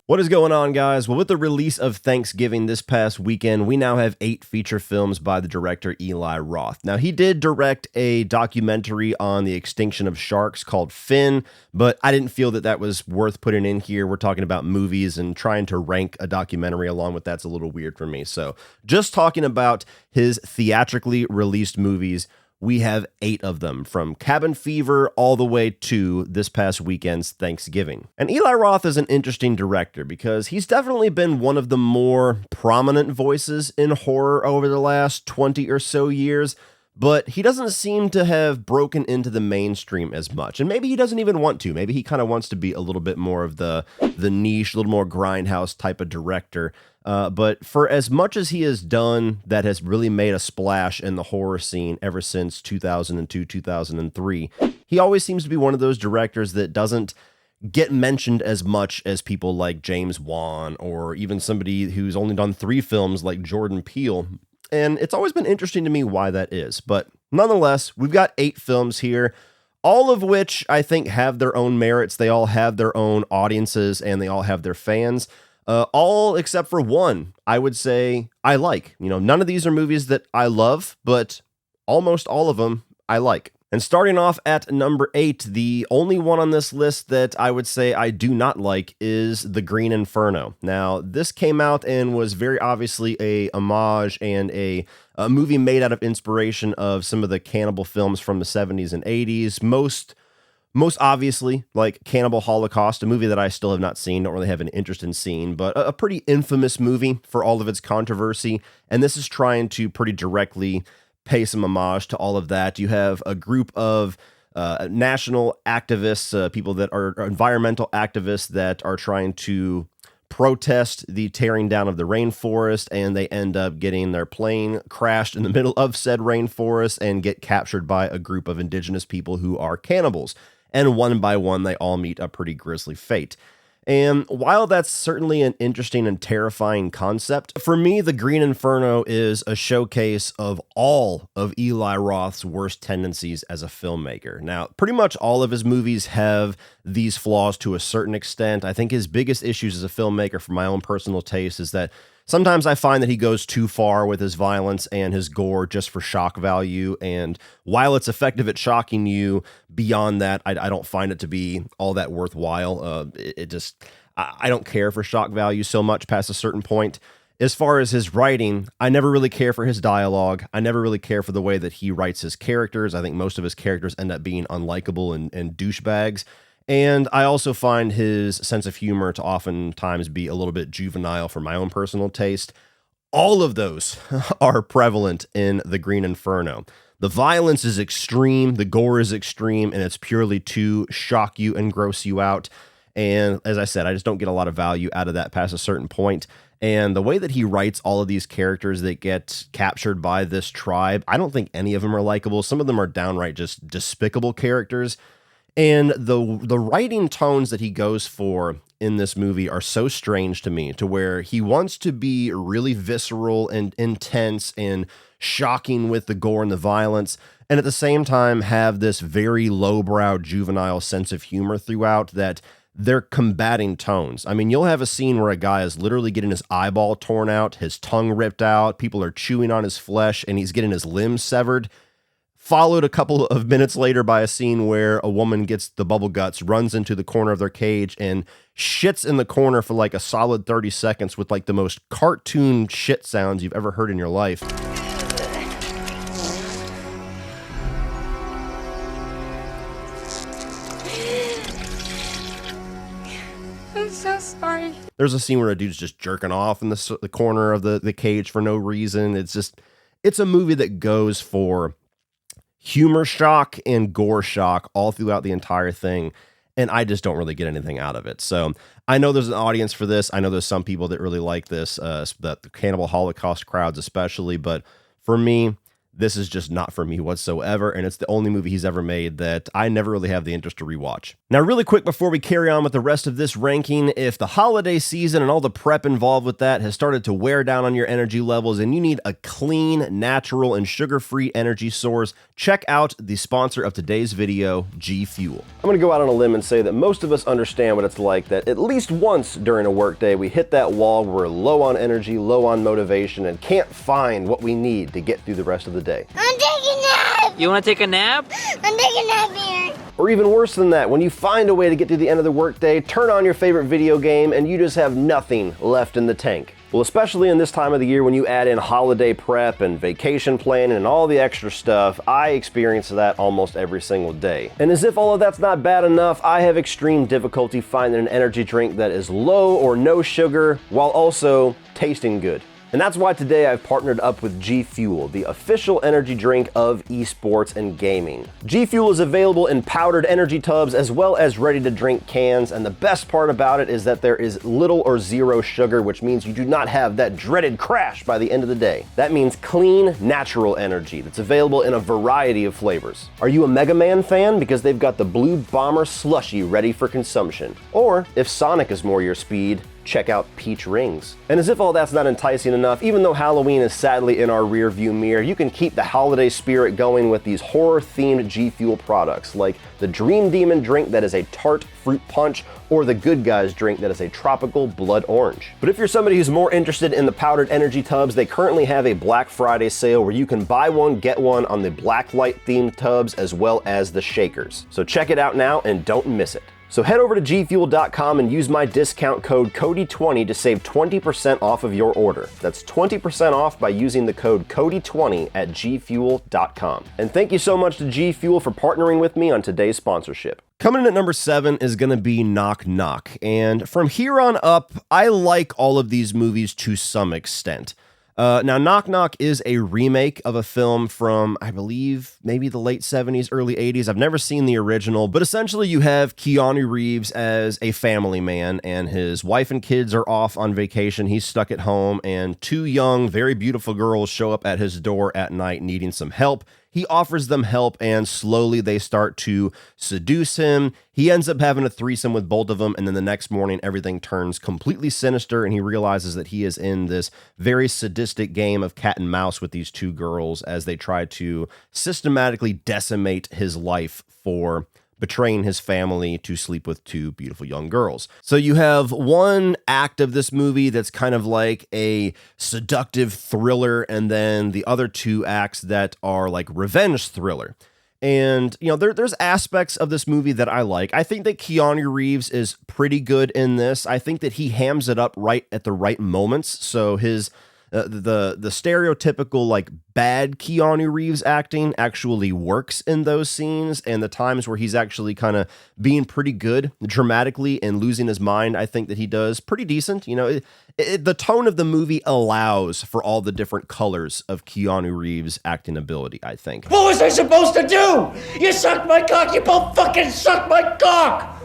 What is going on, guys? Well, with the release of Thanksgiving this past weekend, we now have 8 feature films by the director Eli Roth. Now, he did direct a documentary on the extinction of sharks called Finn, but I didn't feel that that was worth putting in here. We're talking about movies, and trying to rank a documentary along with that's a little weird for me. So, just talking about his theatrically released movies, we have 8 of them, from Cabin Fever all the way to this past weekend's Thanksgiving. And Eli Roth is an interesting director because he's definitely been one of the more prominent voices in horror over the last 20 or so years, but he doesn't seem to have broken into the mainstream as much. And maybe he doesn't even want to. Maybe he kind of wants to be a little bit more of the niche, a little more grindhouse type of director. But for as much as he has done that has really made a splash in the horror scene ever since 2002, 2003, he always seems to be one of those directors that doesn't get mentioned as much as people like James Wan, or even somebody who's only done 3 films like Jordan Peele. And it's always been interesting to me why that is. But nonetheless, we've got 8 films here, all of which I think have their own merits. They all have their own audiences and they all have their fans. All except for one, I would say I like. None of these are movies that I love, but almost all of them I like. And starting off at number 8, the only one on this list that I would say I do not like is The Green Inferno. Now, this came out and was very obviously a homage and a movie made out of inspiration of some of the cannibal films from the 70s and 80s. Most obviously, like Cannibal Holocaust, a movie that I still have not seen, don't really have an interest in seeing, but a pretty infamous movie for all of its controversy. And this is trying to pretty directly pay some homage to all of that. You have a group of national activists, people that are environmental activists that are trying to protest the tearing down of the rainforest, and they end up getting their plane crashed in the middle of said rainforest and get captured by a group of indigenous people who are cannibals. And one by one, they all meet a pretty grisly fate. And while that's certainly an interesting and terrifying concept, for me, The Green Inferno is a showcase of all of Eli Roth's worst tendencies as a filmmaker. Now, pretty much all of his movies have these flaws to a certain extent. I think his biggest issues as a filmmaker, for my own personal taste, is that sometimes I find that he goes too far with his violence and his gore just for shock value. And while it's effective at shocking you, beyond that, I don't find it to be all that worthwhile. I don't care for shock value so much past a certain point. As far as his writing, I never really care for his dialogue. I never really care for the way that he writes his characters. I think most of his characters end up being unlikable and douchebags. And I also find his sense of humor to oftentimes be a little bit juvenile for my own personal taste. All of those are prevalent in The Green Inferno. The violence is extreme, the gore is extreme, and it's purely to shock you and gross you out. And as I said, I just don't get a lot of value out of that past a certain point. And the way that he writes all of these characters that get captured by this tribe, I don't think any of them are likable. Some of them are downright just despicable characters. And the writing tones that he goes for in this movie are so strange to me, to where he wants to be really visceral and intense and shocking with the gore and the violence, and at the same time have this very lowbrow juvenile sense of humor throughout that they're combating tones. I mean, you'll have a scene where a guy is literally getting his eyeball torn out, his tongue ripped out, people are chewing on his flesh, and he's getting his limbs severed. Followed a couple of minutes later by a scene where a woman gets the bubble guts, runs into the corner of their cage, and shits in the corner for like a solid 30 seconds with like the most cartoon shit sounds you've ever heard in your life. I'm so sorry. There's a scene where a dude's just jerking off in the corner of the cage for no reason. It's a movie that goes for humor shock and gore shock all throughout the entire thing, and I just don't really get anything out of it. So I know there's an audience for this. I know there's some people that really like this, the Cannibal Holocaust crowds especially, but for me, this is just not for me whatsoever, and it's the only movie he's ever made that I never really have the interest to rewatch. Now, really quick before we carry on with the rest of this ranking, if the holiday season and all the prep involved with that has started to wear down on your energy levels and you need a clean, natural, and sugar-free energy source, check out the sponsor of today's video, G Fuel. I'm gonna go out on a limb and say that most of us understand what it's like that at least once during a workday we hit that wall where we're low on energy, low on motivation, and can't find what we need to get through the rest of the day. I'm taking a nap! You want to take a nap? I'm taking a nap here. Or even worse than that, when you find a way to get through the end of the workday, turn on your favorite video game, and you just have nothing left in the tank. Well, especially in this time of the year when you add in holiday prep and vacation planning and all the extra stuff, I experience that almost every single day. And as if all of that's not bad enough, I have extreme difficulty finding an energy drink that is low or no sugar while also tasting good. And that's why today I've partnered up with G Fuel, the official energy drink of esports and gaming. G Fuel is available in powdered energy tubs as well as ready-to-drink cans, and the best part about it is that there is little or zero sugar, which means you do not have that dreaded crash by the end of the day. That means clean, natural energy that's available in a variety of flavors. Are you a Mega Man fan? Because they've got the Blue Bomber Slushie ready for consumption. Or, if Sonic is more your speed, check out Peach Rings. And as if all that's not enticing enough, even though Halloween is sadly in our rear view mirror, you can keep the holiday spirit going with these horror-themed G Fuel products, like the Dream Demon drink that is a tart fruit punch, or the Good Guys drink that is a tropical blood orange. But if you're somebody who's more interested in the powdered energy tubs, they currently have a Black Friday sale where you can buy one, get one on the blacklight themed tubs as well as the shakers. So check it out now and don't miss it. So head over to gfuel.com and use my discount code CODY20 to save 20% off of your order. That's 20% off by using the code CODY20 at gfuel.com. And thank you so much to G Fuel for partnering with me on today's sponsorship. Coming in at number 7 is going to be Knock Knock. And from here on up, I like all of these movies to some extent. Now, Knock Knock is a remake of a film from, I believe, maybe the late 70s, early 80s. I've never seen the original, but essentially you have Keanu Reeves as a family man, and his wife and kids are off on vacation. He's stuck at home, and 2 young, very beautiful girls show up at his door at night needing some help. He offers them help, and slowly they start to seduce him. He ends up having a threesome with both of them, and then the next morning, everything turns completely sinister, and he realizes that he is in this very sadistic game of cat and mouse with these 2 girls as they try to systematically decimate his life for betraying his family to sleep with 2 beautiful young girls. So you have one act of this movie that's kind of like a seductive thriller, and then the other 2 acts that are like revenge thriller. And, you know, there's aspects of this movie that I like. I think that Keanu Reeves is pretty good in this. I think that he hams it up right at the right moments. So his the stereotypical like bad Keanu Reeves acting actually works in those scenes, and the times where he's actually kind of being pretty good dramatically and losing his mind, I think that he does pretty decent. You know, the tone of the movie allows for all the different colors of Keanu Reeves' acting ability, I think. What was I supposed to do? You sucked my cock, you both fucking sucked my cock!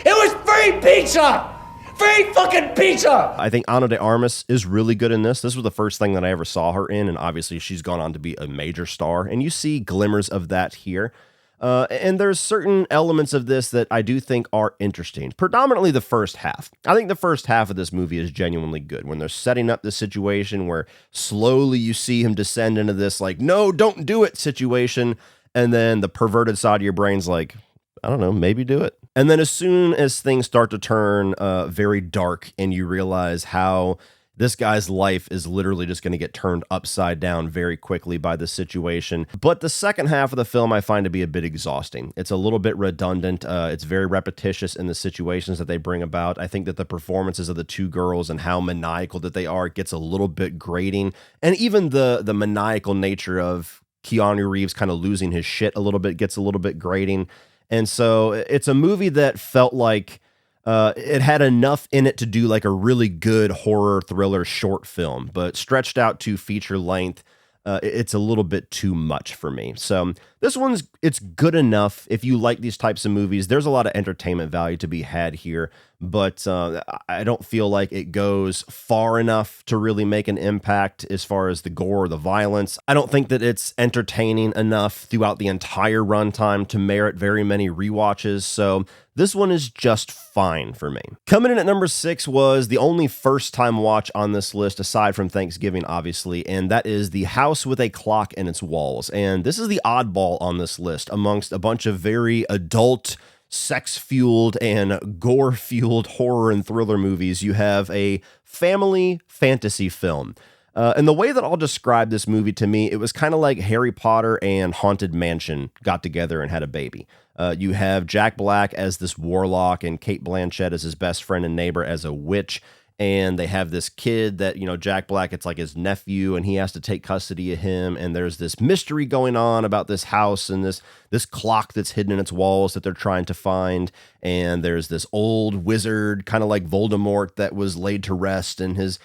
It was free pizza! Free fucking pizza! I think Ana de Armas is really good in this. This was the first thing that I ever saw her in, and obviously she's gone on to be a major star, and you see glimmers of that here. And there's certain elements of this that I do think are interesting, predominantly the first half. I think the first half of this movie is genuinely good when they're setting up this situation where slowly you see him descend into this like, no, don't do it situation, and then the perverted side of your brain's like, I don't know, maybe do it. And then as soon as things start to turn very dark and you realize how this guy's life is literally just going to get turned upside down very quickly by the situation. But the second half of the film I find to be a bit exhausting. It's a little bit redundant. It's very repetitious in the situations that they bring about. I think that the performances of the 2 girls and how maniacal that they are gets a little bit grating. And even the maniacal nature of Keanu Reeves kind of losing his shit a little bit gets a little bit grating. And so it's a movie that felt like it had enough in it to do like a really good horror thriller short film, but stretched out to feature length, it's a little bit too much for me. So this it's good enough if you like these types of movies. There's a lot of entertainment value to be had here, but I don't feel like it goes far enough to really make an impact as far as the gore or the violence. I don't think that it's entertaining enough throughout the entire runtime to merit very many rewatches, so this one is just fine for me. Coming in at number 6 was the only first-time watch on this list, aside from Thanksgiving, obviously, and that is The House with a Clock in Its Walls. And this is the oddball on this list amongst a bunch of very adult, sex-fueled, and gore-fueled horror and thriller movies. You have a family fantasy film. And the way that I'll describe this movie, to me, it was kind of like Harry Potter and Haunted Mansion got together and had a baby. You have Jack Black as this warlock and Cate Blanchett as his best friend and neighbor as a witch. And they have this kid that, Jack Black, it's like his nephew, and he has to take custody of him. And there's this mystery going on about this house and this clock that's hidden in its walls that they're trying to find. And there's this old wizard, kind of like Voldemort, that was laid to rest, and his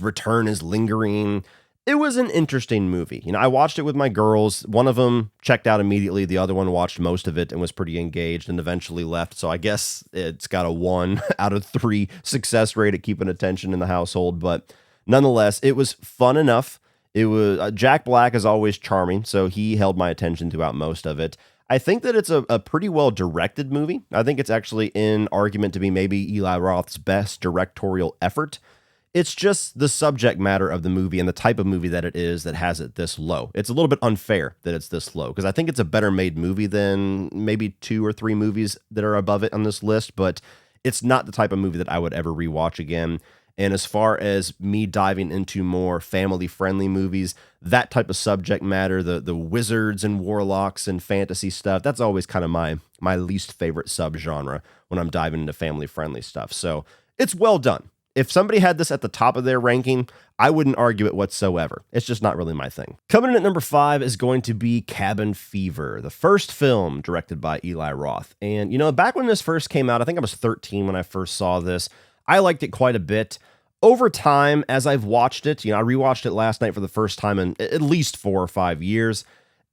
return is lingering. It was an interesting movie. I watched it with my girls. One of them checked out immediately. The other one watched most of it and was pretty engaged and eventually left. So I guess it's got a 1 out of 3 success rate at keeping attention in the household. But nonetheless, it was fun enough. It was Jack Black is always charming, so he held my attention throughout most of it. I think that it's a pretty well directed movie. I think it's actually in argument to be maybe Eli Roth's best directorial effort. It's just the subject matter of the movie and the type of movie that it is that has it this low. It's a little bit unfair that it's this low, because I think it's a better made movie than maybe 2 or 3 movies that are above it on this list, but it's not the type of movie that I would ever rewatch again. And as far as me diving into more family-friendly movies, that type of subject matter, the wizards and warlocks and fantasy stuff, that's always kind of my least favorite subgenre when I'm diving into family-friendly stuff. So it's well done. If somebody had this at the top of their ranking, I wouldn't argue it whatsoever. It's just not really my thing. Coming in at number 5 is going to be Cabin Fever, the first film directed by Eli Roth. And, back when this first came out, I think I was 13 when I first saw this. I liked it quite a bit. Over time, as I've watched it, I rewatched it last night for the first time in at least 4 or 5 years.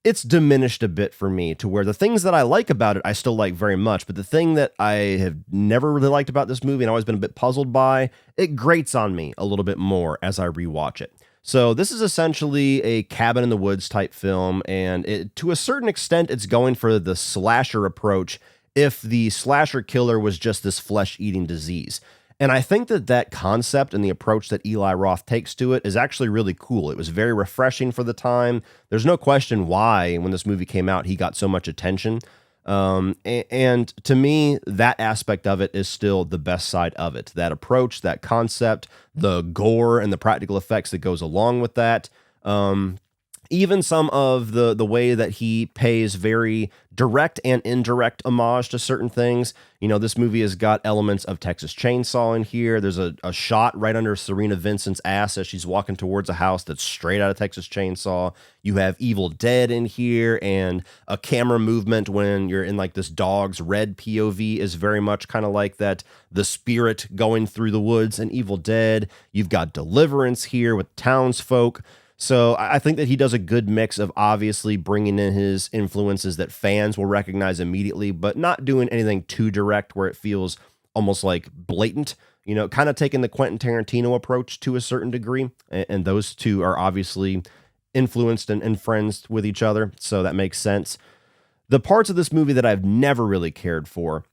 It's diminished a bit for me to where the things that I like about it, I still like very much. But the thing that I have never really liked about this movie and always been a bit puzzled by, it grates on me a little bit more as I rewatch it. So this is essentially a cabin in the woods type film. And to a certain extent, it's going for the slasher approach if the slasher killer was just this flesh-eating disease. And I think that concept and the approach that Eli Roth takes to it is actually really cool. It was very refreshing for the time. There's no question why, when this movie came out, he got so much attention. And to me, that aspect of it is still the best side of it. That approach, that concept, the gore and the practical effects that goes along with that. Even some of the way that he pays very direct and indirect homage to certain things. This movie has got elements of Texas Chainsaw in here. There's a shot right under Serena Vincent's ass as she's walking towards a house that's straight out of Texas Chainsaw. You have Evil Dead in here, and a camera movement when you're in like this dog's red POV is very much kind of like that, the spirit going through the woods in Evil Dead. You've got Deliverance here with townsfolk. So I think that he does a good mix of obviously bringing in his influences that fans will recognize immediately, but not doing anything too direct where it feels almost like blatant, kind of taking the Quentin Tarantino approach to a certain degree. And those two are obviously influenced and friends with each other. So that makes sense. The parts of this movie that I've never really cared for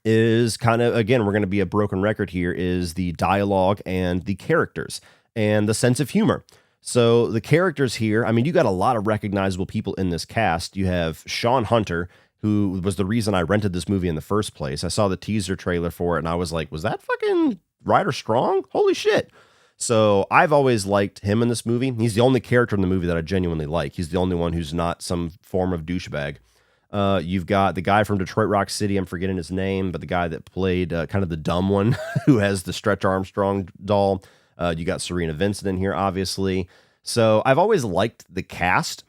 is kind of, again, we're going to be a broken record here, is the dialogue and the characters and the sense of humor. So the characters here, you got a lot of recognizable people in this cast. You have Sean Hunter, who was the reason I rented this movie in the first place. I saw the teaser trailer for it and I was like, was that fucking Ryder Strong? Holy shit. So I've always liked him in this movie. He's the only character in the movie that I genuinely like. He's the only one who's not some form of douchebag. You've got the guy from Detroit Rock City, I'm forgetting his name, but the guy that played kind of the dumb one who has the Stretch Armstrong doll. You got Serena Vincent in here, obviously. So I've always liked the cast.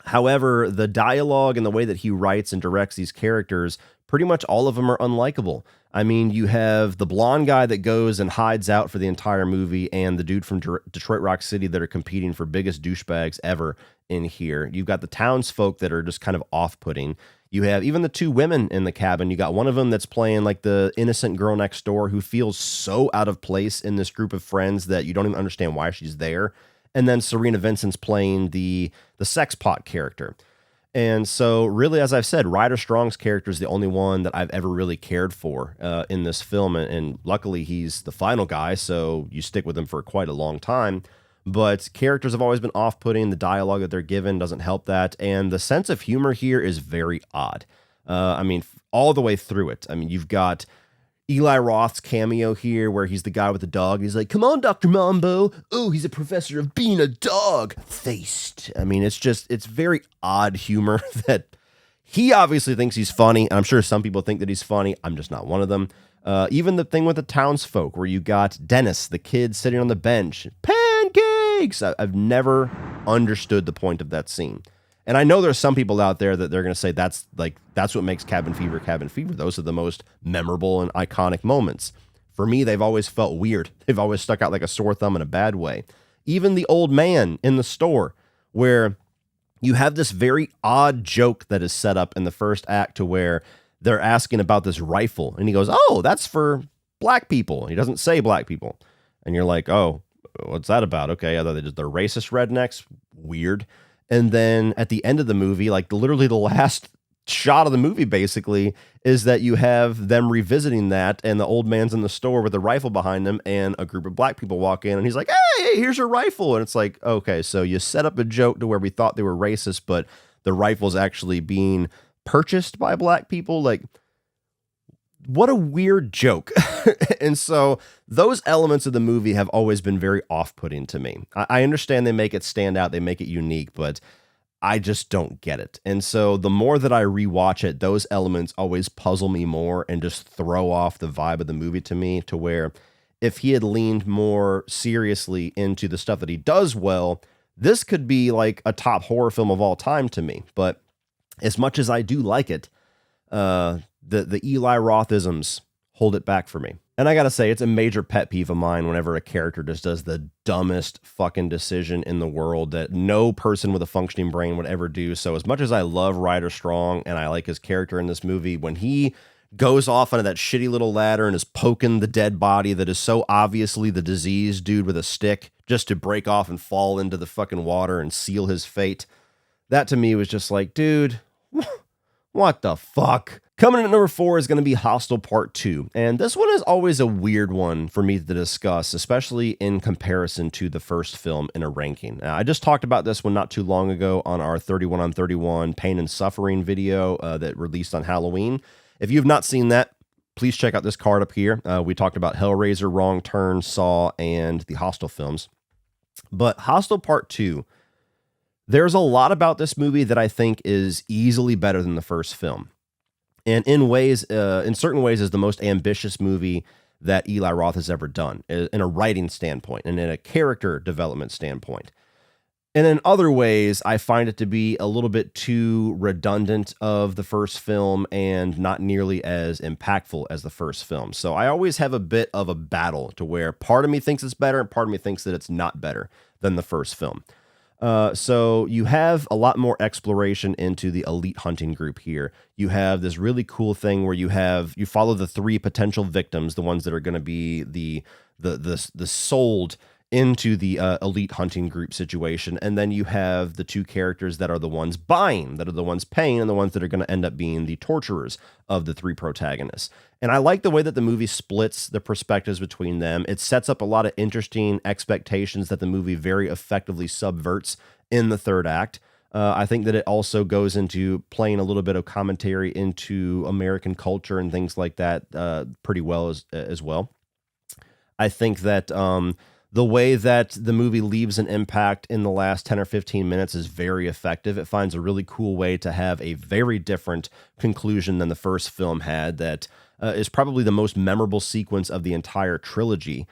However, the dialogue and the way that he writes and directs these characters pretty much all of them are unlikable. I mean, you have the blonde guy that goes and hides out for the entire movie, and the dude from Detroit Rock City that are competing for biggest douchebags ever in here. You've got the townsfolk that are just kind of off-putting. You have even the two women in the cabin. You got one of them that's playing like the innocent girl next door who feels so out of place in this group of friends that you don't even understand why she's there. And then Serena Vincent's playing the sex pot character. And so really, as I've said, Ryder Strong's character is the only one that I've ever really cared for in this film. And luckily he's the final guy, so you stick with him for quite a long time. But characters have always been off-putting. The dialogue that they're given doesn't help that. And the sense of humor here is very odd. I mean, all the way through it. I mean, you've got Eli Roth's cameo here where he's the guy with the dog. He's like, come on, Dr. Mambo. Oh, he's a professor of being a dog. Faced. I mean, it's very odd humor that he obviously thinks he's funny. And I'm sure some people think that he's funny. I'm just not one of them. Even the thing with the townsfolk where you got Dennis, the kid sitting on the bench. Pancakes! I've never understood the point of that scene. And I know there's some people out there that they're going to say that's what makes Cabin Fever Cabin Fever. Those are the most memorable and iconic moments. For me, they've always felt weird. They've always stuck out like a sore thumb in a bad way. Even the old man in the store where you have this very odd joke that is set up in the first act to where they're asking about this rifle. And he goes, oh, that's for black people. He doesn't say black people. And you're like, oh, what's that about? Okay, they're racist rednecks. Weird. And then at the end of the movie, like literally the last shot of the movie basically is that you have them revisiting that, and the old man's in the store with a rifle behind him, and a group of black people walk in, and he's like, hey, here's your rifle. And it's like, okay, so you set up a joke to where we thought they were racist, but the rifle's actually being purchased by black people. Like, what a weird joke. And so those elements of the movie have always been very off-putting to me. I understand they make it stand out, they make it unique, but I just don't get it. And so the more that I rewatch it, those elements always puzzle me more and just throw off the vibe of the movie to me, to where if he had leaned more seriously into the stuff that he does well, this could be like a top horror film of all time to me. But as much as I do like it, the Eli Rothisms hold it back for me. And I gotta say, it's a major pet peeve of mine whenever a character just does the dumbest fucking decision in the world that no person with a functioning brain would ever do. So as much as I love Ryder Strong and I like his character in this movie, when he goes off onto that shitty little ladder and is poking the dead body that is so obviously the diseased dude with a stick just to break off and fall into the fucking water and seal his fate, that to me was just like, dude, what the fuck? Coming in at number 4 is going to be Hostel Part 2. And this one is always a weird one for me to discuss, especially in comparison to the first film in a ranking. Now, I just talked about this one not too long ago on our 31 on 31 Pain and Suffering video that released on Halloween. If you've not seen that, please check out this card up here. We talked about Hellraiser, Wrong Turn, Saw, and the Hostel films. But Hostel Part 2, there's a lot about this movie that I think is easily better than the first film. And in certain ways, is the most ambitious movie that Eli Roth has ever done, in a writing standpoint and in a character development standpoint. And in other ways, I find it to be a little bit too redundant of the first film and not nearly as impactful as the first film. So I always have a bit of a battle to where part of me thinks it's better and part of me thinks that it's not better than the first film. So you have a lot more exploration into the elite hunting group here. You have this really cool thing where you follow the 3 potential victims, the ones that are going to be the sold into the elite hunting group situation. And then you have the 2 characters that are the ones buying, that are the ones paying, and the ones that are going to end up being the torturers of the 3 protagonists. And I like the way that the movie splits the perspectives between them. It sets up a lot of interesting expectations that the movie very effectively subverts in the third act. I think that it also goes into playing a little bit of commentary into American culture and things like that pretty well as well. I think that the way that the movie leaves an impact in the last 10 or 15 minutes is very effective. It finds a really cool way to have a very different conclusion than the first film had that is probably the most memorable sequence of the entire trilogy.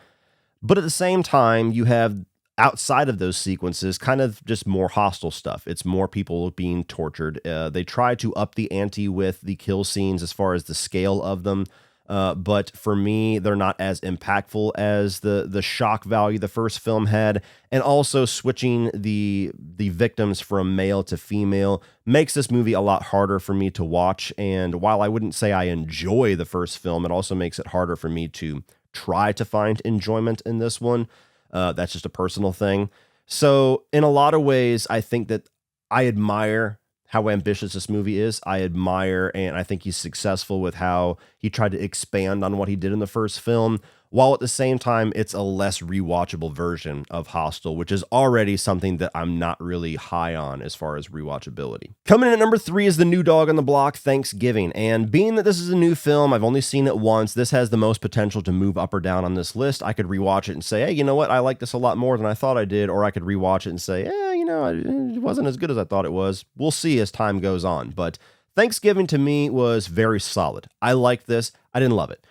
But at the same time, you have, outside of those sequences, kind of just more hostile stuff. It's more people being tortured. They try to up the ante with the kill scenes as far as the scale of them. But for me, they're not as impactful as the shock value the first film had. And also switching the victims from male to female makes this movie a lot harder for me to watch. And while I wouldn't say I enjoy the first film, it also makes it harder for me to try to find enjoyment in this one. That's just a personal thing. So in a lot of ways, I think that I admire how ambitious this movie is. I admire, and I think he's successful with how he tried to expand on what he did in the first film, while at the same time, it's a less rewatchable version of Hostel, which is already something that I'm not really high on as far as rewatchability. Coming in at number 3 is the new dog on the block, Thanksgiving. And being that this is a new film, I've only seen it once, this has the most potential to move up or down on this list. I could rewatch it and say, hey, you know what? I like this a lot more than I thought I did. Or I could rewatch it and say, it wasn't as good as I thought it was. We'll see as time goes on. But Thanksgiving to me was very solid. I liked this. I didn't love it.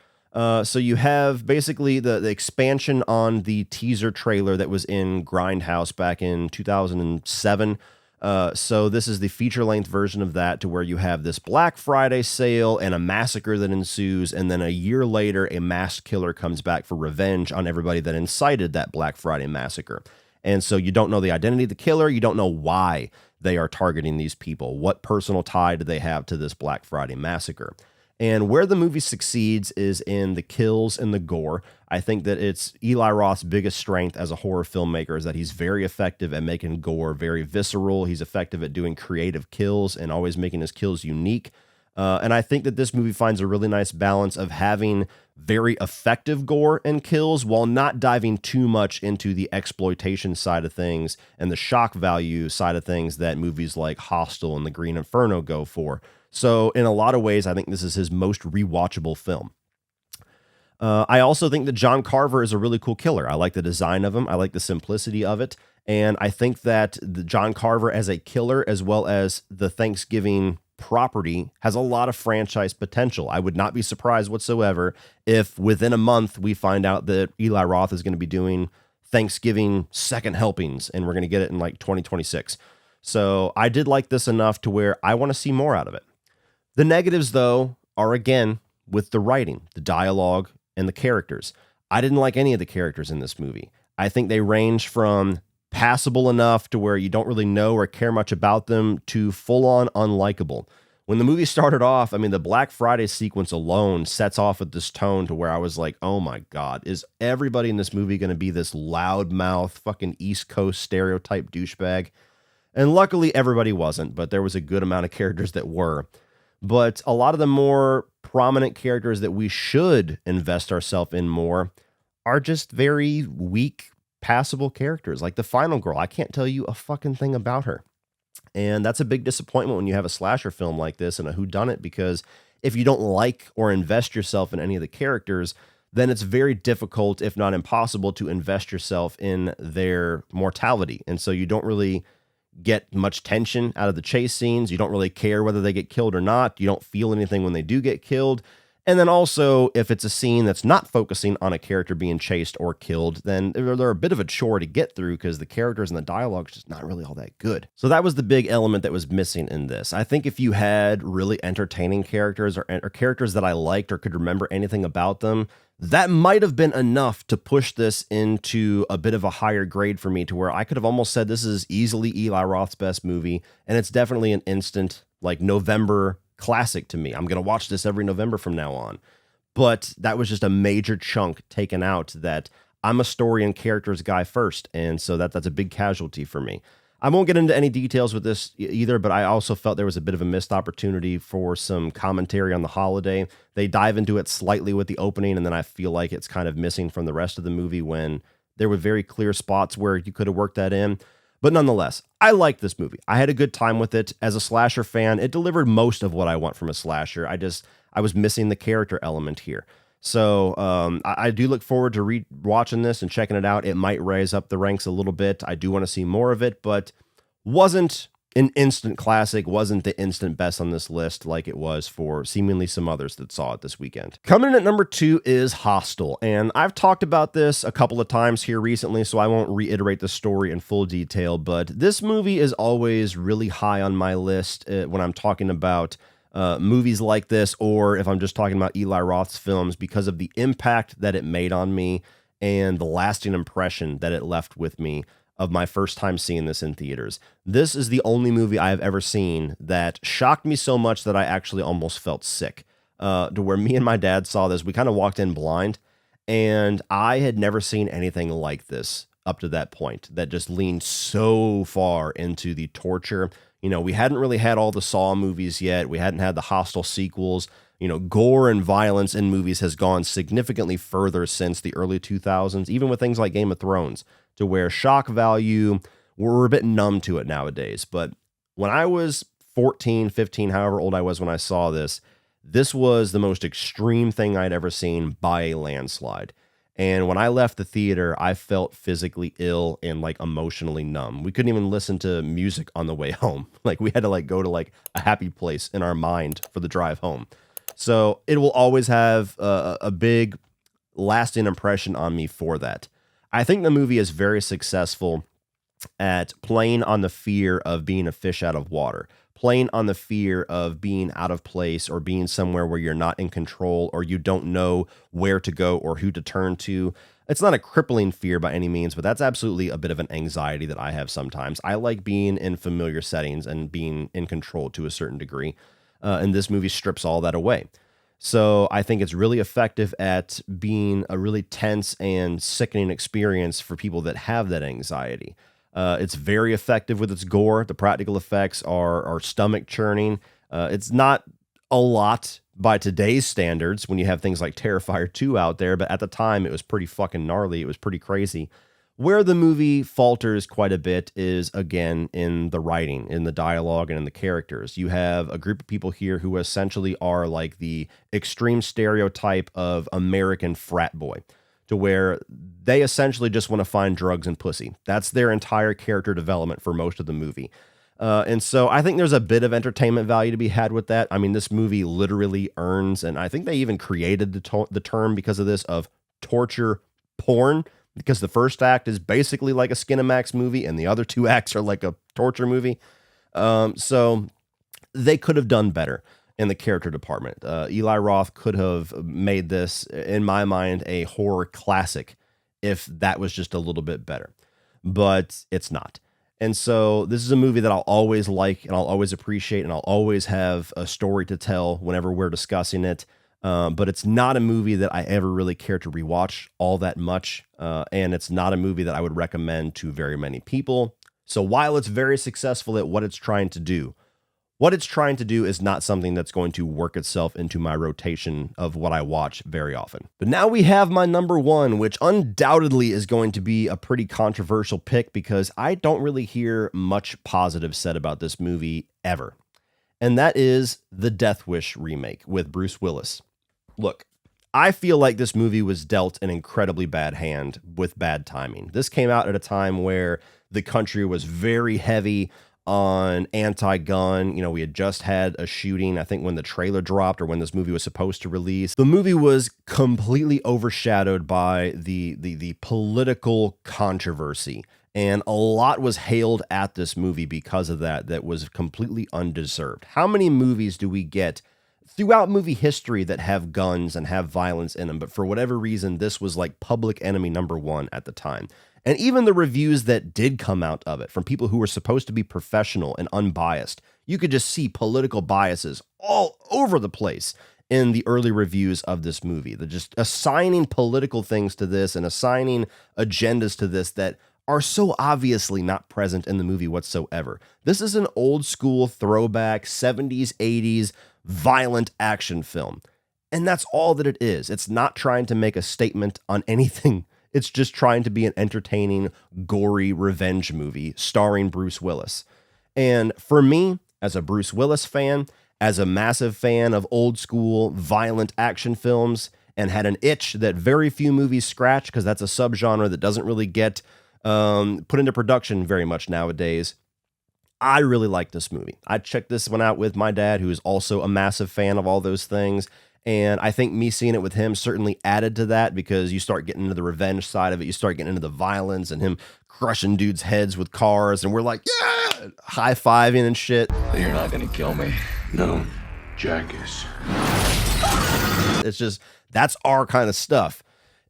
So you have basically the expansion on the teaser trailer that was in Grindhouse back in 2007. So this is the feature-length version of that, to where you have this Black Friday sale and a massacre that ensues, and then a year later, a masked killer comes back for revenge on everybody that incited that Black Friday massacre. And so you don't know the identity of the killer, you don't know why they are targeting these people, what personal tie do they have to this Black Friday massacre. And where the movie succeeds is in the kills and the gore. I think that it's Eli Roth's biggest strength as a horror filmmaker is that he's very effective at making gore very visceral. He's effective at doing creative kills and always making his kills unique. And I think that this movie finds a really nice balance of having very effective gore and kills while not diving too much into the exploitation side of things and the shock value side of things that movies like Hostel and The Green Inferno go for. So in a lot of ways, I think this is his most rewatchable film. I also think that John Carver is a really cool killer. I like the design of him. I like the simplicity of it. And I think that the John Carver as a killer, as well as the Thanksgiving property, has a lot of franchise potential. I would not be surprised whatsoever if within a month we find out that Eli Roth is going to be doing Thanksgiving second helpings, and we're going to get it in like 2026. So I did like this enough to where I want to see more out of it. The negatives, though, are again with the writing, the dialogue, and the characters. I didn't like any of the characters in this movie. I think they range from passable enough to where you don't really know or care much about them to full-on unlikable. When the movie started off, I mean, the Black Friday sequence alone sets off with this tone to where I was like, oh my God, is everybody in this movie going to be this loudmouth, fucking East Coast stereotype douchebag? And luckily, everybody wasn't, but there was a good amount of characters that were. But a lot of the more prominent characters that we should invest ourselves in more are just very weak, passable characters. Like the final girl, I can't tell you a fucking thing about her. And that's a big disappointment when you have a slasher film like this and a whodunit, because if you don't like or invest yourself in any of the characters, then it's very difficult, if not impossible, to invest yourself in their mortality. And so you don't really get much tension out of the chase scenes. You don't really care whether they get killed or not. You don't feel anything when they do get killed. And then also, if it's a scene that's not focusing on a character being chased or killed, then they're a bit of a chore to get through because the characters and the dialogue is just not really all that good. So that was the big element that was missing in this. I think if you had really entertaining characters or characters that I liked or could remember anything about them, that might have been enough to push this into a bit of a higher grade for me, to where I could have almost said this is easily Eli Roth's best movie, and it's definitely an instant, like, November classic to me. I'm going to watch this every November from now on. But that was just a major chunk taken out, that I'm a story and characters guy first, and so that's a big casualty for me. I won't get into any details with this either, but I also felt there was a bit of a missed opportunity for some commentary on the holiday. They dive into it slightly with the opening, and then I feel like it's kind of missing from the rest of the movie when there were very clear spots where you could have worked that in. But nonetheless, I liked this movie. I had a good time with it. As a slasher fan, it delivered most of what I want from a slasher. I was missing the character element here. So I do look forward to watching this and checking it out. It might raise up the ranks a little bit. I do want to see more of it, but wasn't an instant classic, wasn't the instant best on this list like it was for seemingly some others that saw it this weekend. Coming in at number 2 is Hostel, and I've talked about this a couple of times here recently, so I won't reiterate the story in full detail, but this movie is always really high on my list when I'm talking about movies like this, or if I'm just talking about Eli Roth's films, because of the impact that it made on me and the lasting impression that it left with me of my first time seeing this in theaters. This is the only movie I have ever seen that shocked me so much that I actually almost felt sick. To where me and my dad saw this, we kind of walked in blind, and I had never seen anything like this up to that point that just leaned so far into the torture. You know, we hadn't really had all the Saw movies yet. We hadn't had the Hostel sequels. You know, gore and violence in movies has gone significantly further since the early 2000s, even with things like Game of Thrones, to where shock value, we're a bit numb to it nowadays. But when I was 14, 15, however old I was when I saw this, this was the most extreme thing I'd ever seen by a landslide. And when I left the theater, I felt physically ill and like emotionally numb. We couldn't even listen to music on the way home. Like we had to like go to like a happy place in our mind for the drive home. So it will always have a big lasting impression on me for that. I think the movie is very successful at playing on the fear of being a fish out of water, playing on the fear of being out of place or being somewhere where you're not in control or you don't know where to go or who to turn to. It's not a crippling fear by any means, but that's absolutely a bit of an anxiety that I have sometimes. I like being in familiar settings and being in control to a certain degree, and this movie strips all that away. So I think it's really effective at being a really tense and sickening experience for people that have that anxiety. It's very effective with its gore. The practical effects are stomach churning. It's not a lot by today's standards when you have things like Terrifier 2 out there, but at the time it was pretty fucking gnarly. It was pretty crazy. Where the movie falters quite a bit is, again, in the writing, in the dialogue, and in the characters. You have a group of people here who essentially are like the extreme stereotype of American frat boy, to where they essentially just want to find drugs and pussy. That's their entire character development for most of the movie. And so I think there's a bit of entertainment value to be had with that. I mean, this movie literally earns, and I think they even created the term because of this, of torture porn, because the first act is basically like a Skinamax movie and the other two acts are like a torture movie. So they could have done better in the character department. Eli Roth could have made this, in my mind, a horror classic if that was just a little bit better. But it's not. And so this is a movie that I'll always like and I'll always appreciate and I'll always have a story to tell whenever we're discussing it. But it's not a movie that I ever really care to rewatch all that much. And it's not a movie that I would recommend to very many people. So while it's very successful at what it's trying to do is not something that's going to work itself into my rotation of what I watch very often. But now we have my number 1, which undoubtedly is going to be a pretty controversial pick because I don't really hear much positive said about this movie ever. And that is the Death Wish remake with Bruce Willis. Look, I feel like this movie was dealt an incredibly bad hand with bad timing. This came out at a time where the country was very heavy on anti-gun. You know, we had just had a shooting, I think when the trailer dropped or when this movie was supposed to release. The movie was completely overshadowed by the political controversy. And a lot was hailed at this movie because of that was completely undeserved. How many movies do we get throughout movie history that have guns and have violence in them? But for whatever reason, this was like public enemy number 1 at the time. And even the reviews that did come out of it from people who were supposed to be professional and unbiased, you could just see political biases all over the place in the early reviews of this movie. They're just assigning political things to this and assigning agendas to this that are so obviously not present in the movie whatsoever. This is an old school throwback 70s, 80s violent action film. And that's all that it is. It's not trying to make a statement on anything. It's just trying to be an entertaining, gory revenge movie starring Bruce Willis. And for me, as a Bruce Willis fan, as a massive fan of old school violent action films, and had an itch that very few movies scratch because that's a subgenre that doesn't really get put into production very much nowadays, I really like this movie. I checked this one out with my dad, who is also a massive fan of all those things. And I think me seeing it with him certainly added to that, because you start getting into the revenge side of it. You start getting into the violence and him crushing dudes' heads with cars. And we're like, yeah, high-fiving and shit. You're not going to kill me. No, Jack is. It's just, that's our kind of stuff.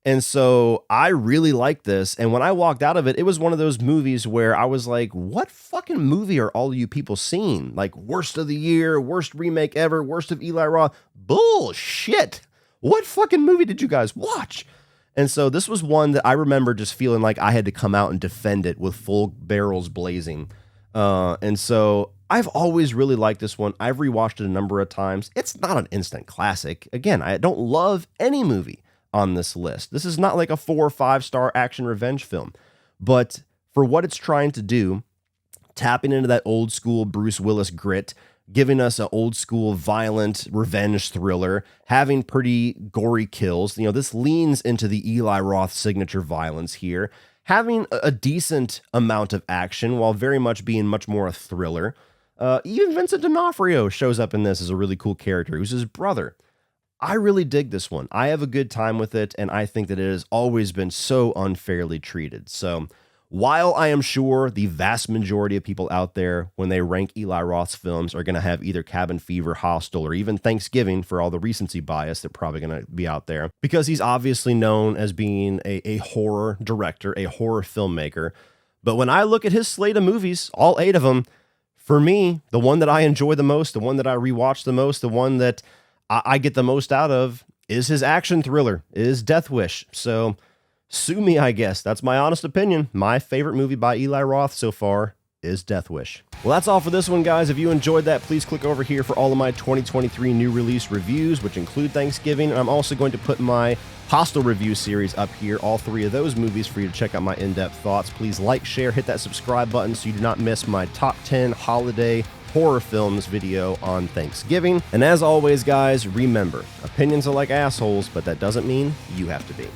And so I really like this. And when I walked out of it, it was one of those movies where I was like, what fucking movie are all you people seeing? Like, worst of the year, worst remake ever, worst of Eli Roth. Bullshit. What fucking movie did you guys watch? And so this was one that I remember just feeling like I had to come out and defend it with full barrels blazing. And so I've always really liked this one. I've rewatched it a number of times. It's not an instant classic. Again, I don't love any movie on this list. This is not like a 4 or 5 star action revenge film, but for what it's trying to do, tapping into that old school Bruce Willis grit, giving us an old school violent revenge thriller, having pretty gory kills. You know, this leans into the Eli Roth signature violence here, having a decent amount of action while very much being much more a thriller. Even Vincent D'Onofrio shows up in this as a really cool character, who's his brother. I really dig this one. I have a good time with it, and I think that it has always been so unfairly treated. So while I am sure the vast majority of people out there, when they rank Eli Roth's films, are going to have either Cabin Fever, Hostel, or even Thanksgiving for all the recency bias, they're probably going to be out there, because he's obviously known as being a horror director, a horror filmmaker. But when I look at his slate of movies, all 8 of them, for me, the one that I enjoy the most, the one that I rewatch the most, the one that I get the most out of is his action thriller, is Death Wish. So sue me, I guess. That's my honest opinion. My favorite movie by Eli Roth so far is Death Wish. Well, that's all for this one, guys. If you enjoyed that, please click over here for all of my 2023 new release reviews, which include Thanksgiving. And I'm also going to put my Hostel review series up here, all 3 of those movies, for you to check out my in-depth thoughts. Please like, share, hit that subscribe button so you do not miss my top 10 holiday horror films video on Thanksgiving. And as always, guys, remember, opinions are like assholes, but that doesn't mean you have to be.